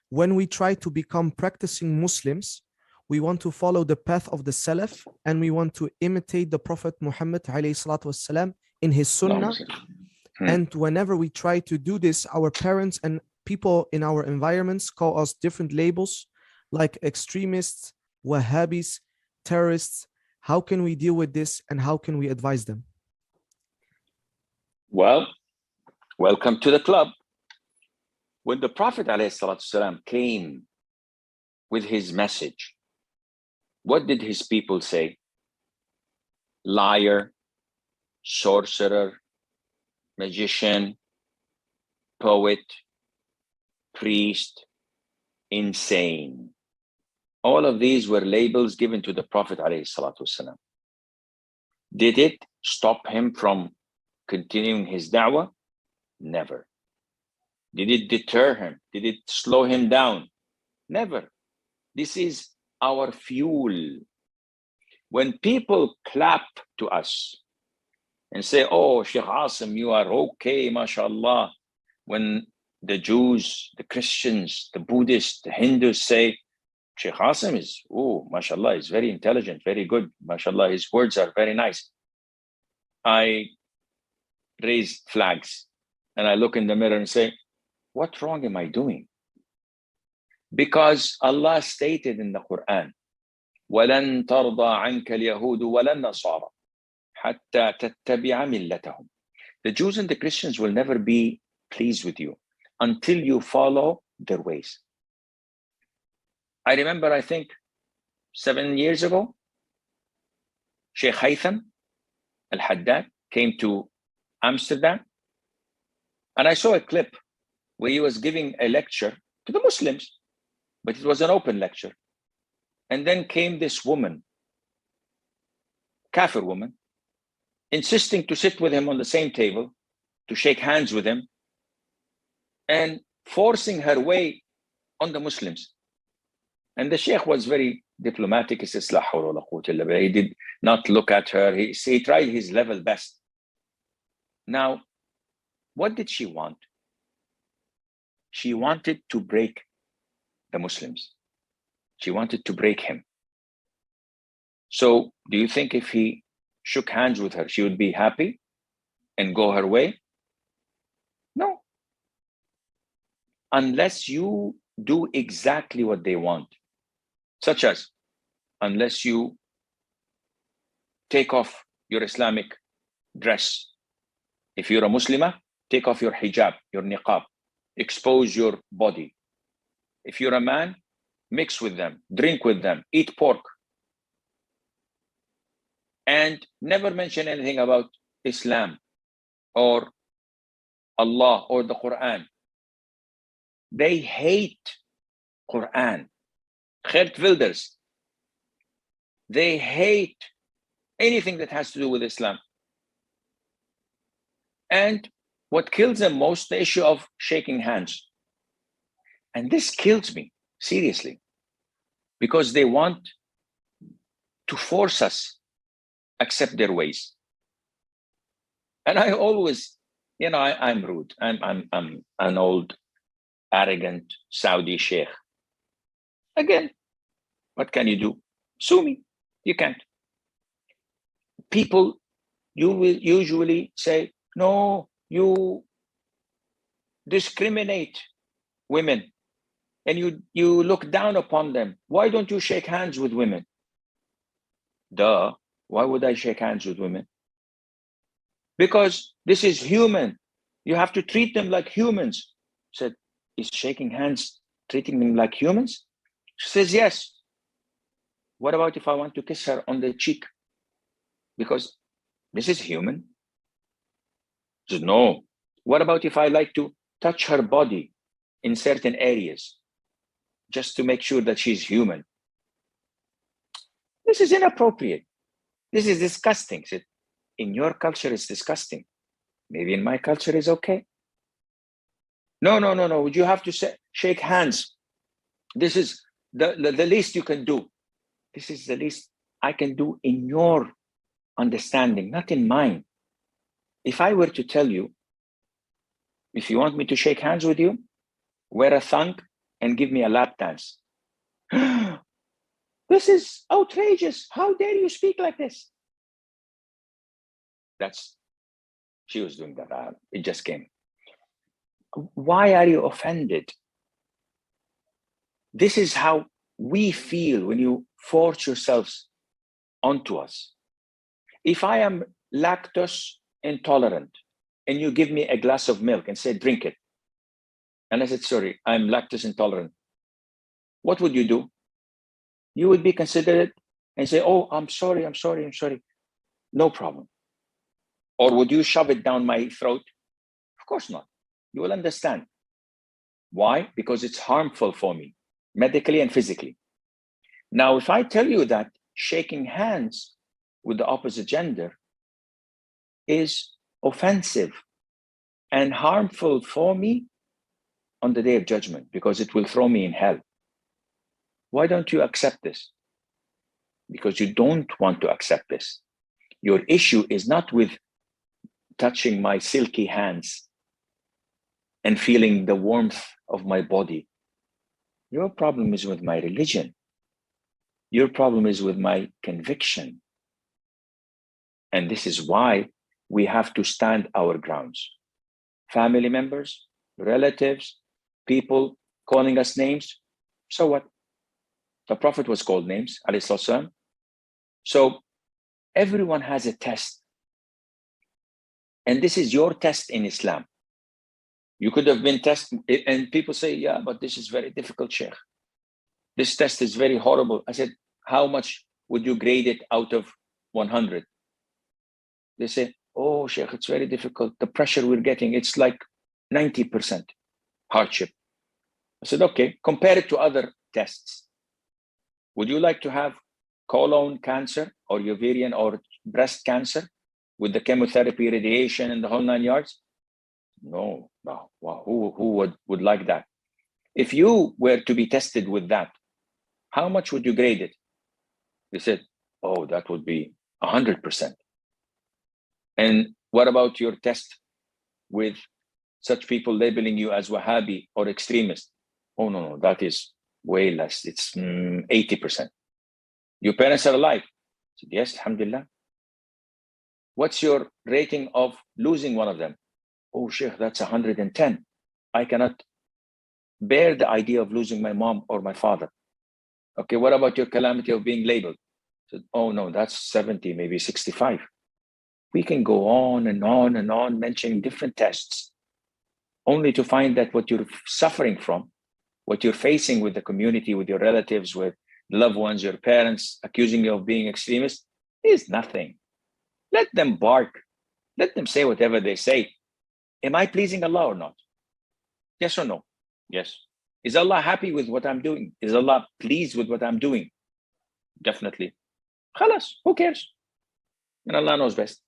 when we try to become practicing Muslims, we want to follow the path of the Salaf, and we want to imitate the Prophet Muhammad والسلام, in his Sunnah. And whenever we try to do this, our parents and people in our environments call us different labels like extremists, wahabis, terrorists. How can we deal with this, and how can we advise them? Well, welcome to the club. When the Prophet ﷺ came with his message, what did his people say? Liar, sorcerer, magician, poet, priest, insane. All of these were labels given to the Prophet ﷺ. Did it stop him from continuing his da'wah? Never. Did it deter him? Did it slow him down? Never. This is our fuel. When people clap to us and say, oh, Sheikh Asim, you are okay, mashallah. When the Jews, the Christians, the Buddhists, the Hindus say, Sheikh Asim is, oh, mashallah, is very intelligent, very good. Mashallah, his words are very nice. I raise flags and I look in the mirror and say, what wrong am I doing? Because Allah stated in the Quran, وَلَن تَرْضَى عَنْكَ الْيَهُودُ وَلَا النَّصَارَى حَتَّى تَتَّبِعَ مِلَّتَهُمْ. The Jews and the Christians will never be pleased with you until you follow their ways. I remember, I think 7 years ago, Sheikh Haytham al-Haddad came to Amsterdam, and I saw a clip where he was giving a lecture to the Muslims, but it was an open lecture. And then came this woman, kafir woman, insisting to sit with him on the same table, to shake hands with him, and forcing her way on the Muslims. And the Sheikh was very diplomatic. He says, La hawla wa la quwwata illa billah. He did not look at her. He tried his level best. Now, what did she want? She wanted to break the Muslims. She wanted to break him. So do you think if he shook hands with her, she would be happy and go her way? No. Unless you do exactly what they want, such as unless you take off your Islamic dress. If you're a Muslimah, take off your hijab, your niqab, expose your body. If you're a man, mix with them, drink with them, eat pork, and never mention anything about Islam or Allah or the Quran. They hate Quran. Geert-Wilders. They hate anything that has to do with Islam. And what kills them most, the issue of shaking hands. And this kills me, seriously, because they want to force us accept their ways. And I always, I'm rude. I'm an old, arrogant Saudi sheikh. Again, what can you do? Sue me. You can't. People, you will usually say, no, you discriminate women and you look down upon them. Why don't you shake hands with women? Duh. Why would I shake hands with women? Because this is human. You have to treat them like humans. I said, is shaking hands treating them like humans? She says, yes. What about if I want to kiss her on the cheek? Because this is human. She says, no. What about if I like to touch her body in certain areas just to make sure that she's human? This is inappropriate. This is disgusting. She said, in your culture, it's disgusting. Maybe in my culture, it's okay. No. Would you have to shake hands? This is the least you can do. This is the least I can do in your understanding, not in mine. If I were to tell you, if you want me to shake hands with you, wear a thong and give me a lap dance. This is outrageous. How dare you speak like this? She was doing that. It just came. Why are you offended? This is how we feel when you force yourselves onto us. If I am lactose intolerant and you give me a glass of milk and say, drink it, and I said, sorry, I'm lactose intolerant, what would you do? You would be considerate and say, oh, I'm sorry. No problem. Or would you shove it down my throat? Of course not. You will understand. Why? Because it's harmful for me, medically and physically. Now, if I tell you that shaking hands with the opposite gender is offensive and harmful for me on the day of judgment because it will throw me in hell, why don't you accept this? Because you don't want to accept this. Your issue is not with touching my silky hands and feeling the warmth of my body. Your problem is with my religion. Your problem is with my conviction. And this is why we have to stand our grounds. Family members, relatives, people calling us names. So what? The Prophet was called names, alayhi salam. So everyone has a test. And this is your test in Islam. You could have been tested, and people say, yeah, but this is very difficult, Sheikh. This test is very horrible. I said, how much would you grade it out of 100? They say, oh, Sheikh, it's very difficult. The pressure we're getting, it's like 90% hardship. I said, okay, compare it to other tests. Would you like to have colon cancer or ovarian or breast cancer with the chemotherapy, radiation, and the whole 9 yards? No. Wow. Who would like that? If you were to be tested with that, how much would you grade it? They said, oh, that would be 100%. And what about your test with such people labeling you as wahabi or extremist? Oh, no, that is way less. It's 80%. Your parents are alive? I said, yes, alhamdulillah. What's your rating of losing one of them? Oh, Sheikh, that's 110. I cannot bear the idea of losing my mom or my father. Okay, what about your calamity of being labeled? I said, oh, no, that's 70, maybe 65. We can go on and on and on mentioning different tests, only to find that what you're suffering from, what you're facing with the community, with your relatives, with loved ones, your parents accusing you of being extremist, is nothing. Let them bark. Let them say whatever they say. Am I pleasing Allah or not? Yes or no? Yes. Is Allah happy with what I'm doing? Is Allah pleased with what I'm doing? Definitely. Khalas, who cares? And Allah knows best.